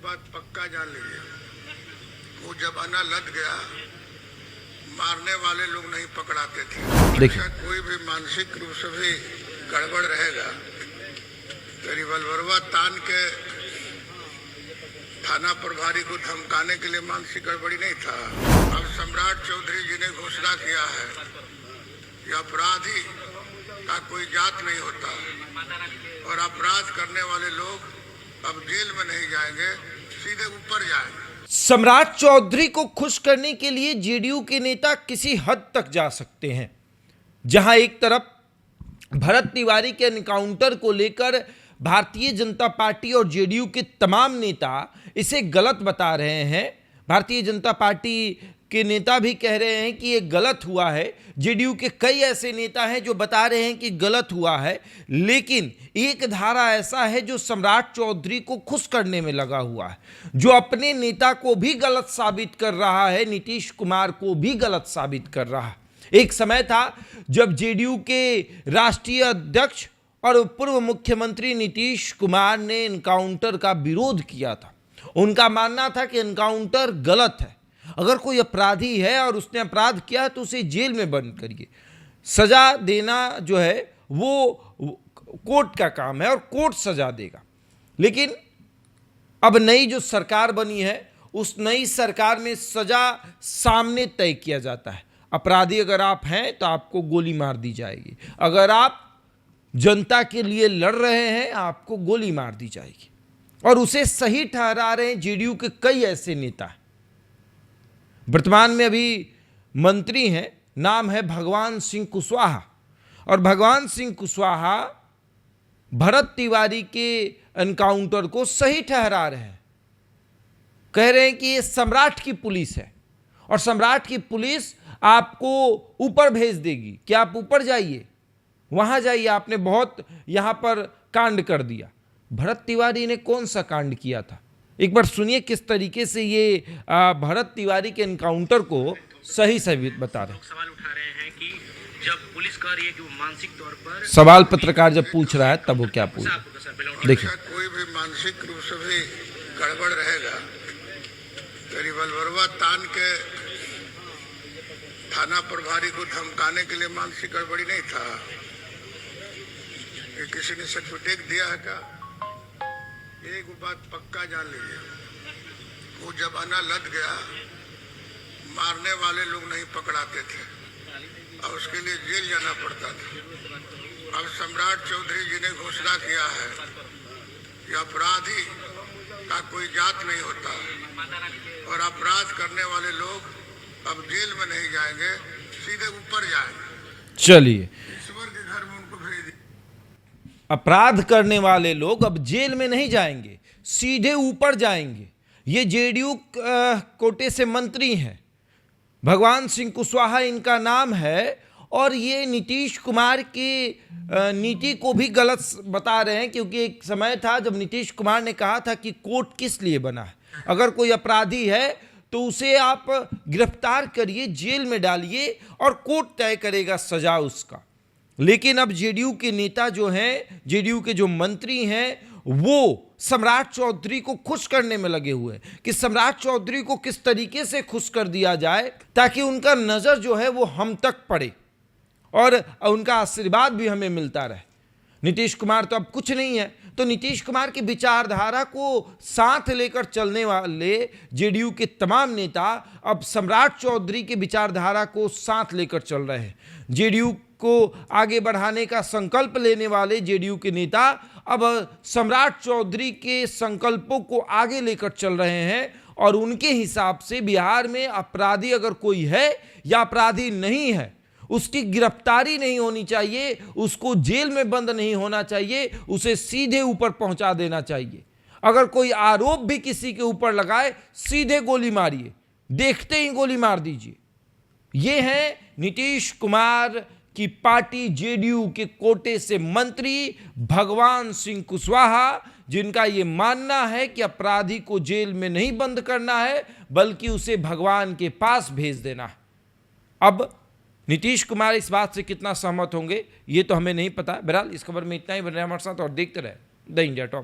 बात पक्का जान लीजिए, वो जमाना लद गया, मारने वाले लोग नहीं पकड़ाते थे। देखिए, कोई भी मानसिक रूप से भी गड़बड़ रहेगा तो रिवॉल्वरवा तान के थाना प्रभारी को धमकाने के लिए मानसिक गड़बड़ी नहीं था। अब सम्राट चौधरी जी ने घोषणा किया है कि अपराधी का कोई जात नहीं होता और अपराध करने वाले लोग अब जेल में नहीं जाएंगे, सीधे ऊपर जाएंगे। सम्राट चौधरी को खुश करने के लिए जेडीयू के नेता किसी हद तक जा सकते हैं। जहां एक तरफ भरत तिवारी के एनकाउंटर को लेकर भारतीय जनता पार्टी और जेडीयू के तमाम नेता इसे गलत बता रहे हैं। भारतीय जनता पार्टी के नेता भी कह रहे हैं कि ये गलत हुआ है। जेडीयू के कई ऐसे नेता हैं जो बता रहे हैं कि गलत हुआ है, लेकिन एक धारा ऐसा है जो सम्राट चौधरी को खुश करने में लगा हुआ है, जो अपने नेता को भी गलत साबित कर रहा है, नीतीश कुमार को भी गलत साबित कर रहा है। एक समय था जब जेडीयू के राष्ट्रीय अध्यक्ष और पूर्व मुख्यमंत्री नीतीश कुमार ने एनकाउंटर का विरोध किया था। उनका मानना था कि एनकाउंटर गलत है, अगर कोई अपराधी है और उसने अपराध किया है तो उसे जेल में बंद करिए। सजा देना जो है वो कोर्ट का काम है और कोर्ट सजा देगा। लेकिन अब नई जो सरकार बनी है, उस नई सरकार में सजा सामने तय किया जाता है। अपराधी अगर आप हैं तो आपको गोली मार दी जाएगी, अगर आप जनता के लिए लड़ रहे हैं आपको गोली मार दी जाएगी। और उसे सही ठहरा रहे हैं जेडीयू के कई ऐसे नेता। वर्तमान में अभी मंत्री हैं, नाम है भगवान सिंह कुशवाहा, और भगवान सिंह कुशवाहा भरत तिवारी के एनकाउंटर को सही ठहरा रहे हैं। कह रहे हैं कि ये सम्राट की पुलिस है और सम्राट की पुलिस आपको ऊपर भेज देगी कि आप ऊपर जाइए, वहां जाइए, आपने बहुत यहां पर कांड कर दिया। भरत तिवारी ने कौन सा कांड किया था? एक बार सुनिए किस तरीके से ये भरत तिवारी के एनकाउंटर को सही सही बता रहे हैं। सवाल उठा रहे हैं कि जब पुलिस कह रही है कि वो मानसिक तौर पर, सवाल पत्रकार जब पूछ रहा है तब वो क्या पूछ, देखिए। कोई भी मानसिक रूप से भी गड़बड़ रहेगा तो रिवॉल्वरवा तान के थाना प्रभारी को धमकाने के लिए मानसिक गड़बड़ी नहीं था। किसी ने सर्टिफिकेट दिया है क्या? एक बात पक्का जान लीजिए, वो जमाना लद गया, मारने वाले लोग नहीं पकड़ाते थे और उसके लिए जेल जाना पड़ता था। अब सम्राट चौधरी जी ने घोषणा किया है कि अपराधी का कोई जात नहीं होता और अपराध करने वाले लोग अब जेल में नहीं जाएंगे, सीधे ऊपर जाएंगे। चलिए, ईश्वर के घर में उनको भेज दिया। अपराध करने वाले लोग अब जेल में नहीं जाएंगे, सीधे ऊपर जाएंगे। ये जेडीयू कोटे से मंत्री हैं, भगवान सिंह कुशवाहा इनका नाम है, और ये नीतीश कुमार की नीति को भी गलत बता रहे हैं। क्योंकि एक समय था जब नीतीश कुमार ने कहा था कि कोर्ट किस लिए बना है, अगर कोई अपराधी है तो उसे आप गिरफ्तार करिए, जेल में डालिए और कोर्ट तय करेगा सजा उसका। लेकिन अब जेडीयू के नेता जो हैं, जेडीयू के जो मंत्री हैं, वो सम्राट चौधरी को खुश करने में लगे हुए हैं कि सम्राट चौधरी को किस तरीके से खुश कर दिया जाए ताकि उनका नजर जो है वो हम तक पड़े और उनका आशीर्वाद भी हमें मिलता रहे। नीतीश कुमार तो अब कुछ नहीं है, तो नीतीश कुमार की विचारधारा को साथ लेकर चलने वाले जेडीयू के तमाम नेता अब सम्राट चौधरी की विचारधारा को साथ लेकर चल रहे हैं। जेडीयू को आगे बढ़ाने का संकल्प लेने वाले जेडीयू के नेता अब सम्राट चौधरी के संकल्पों को आगे लेकर चल रहे हैं और उनके हिसाब से बिहार में अपराधी अगर कोई है या अपराधी नहीं है, उसकी गिरफ्तारी नहीं होनी चाहिए, उसको जेल में बंद नहीं होना चाहिए, उसे सीधे ऊपर पहुंचा देना चाहिए। अगर कोई आरोप भी किसी के ऊपर लगाए, सीधे गोली मारिए, देखते ही गोली मार दीजिए। ये हैं नीतीश कुमार की पार्टी जेडीयू के कोटे से मंत्री भगवान सिंह कुशवाहा, जिनका ये मानना है कि अपराधी को जेल में नहीं बंद करना है बल्कि उसे भगवान के पास भेज देना है। अब नीतीश कुमार इस बात से कितना सहमत होंगे ये तो हमें नहीं पता। बहरहाल इस खबर में इतना ही। बन रहे हमारे साथ और देखते रहे द इंडिया टॉप।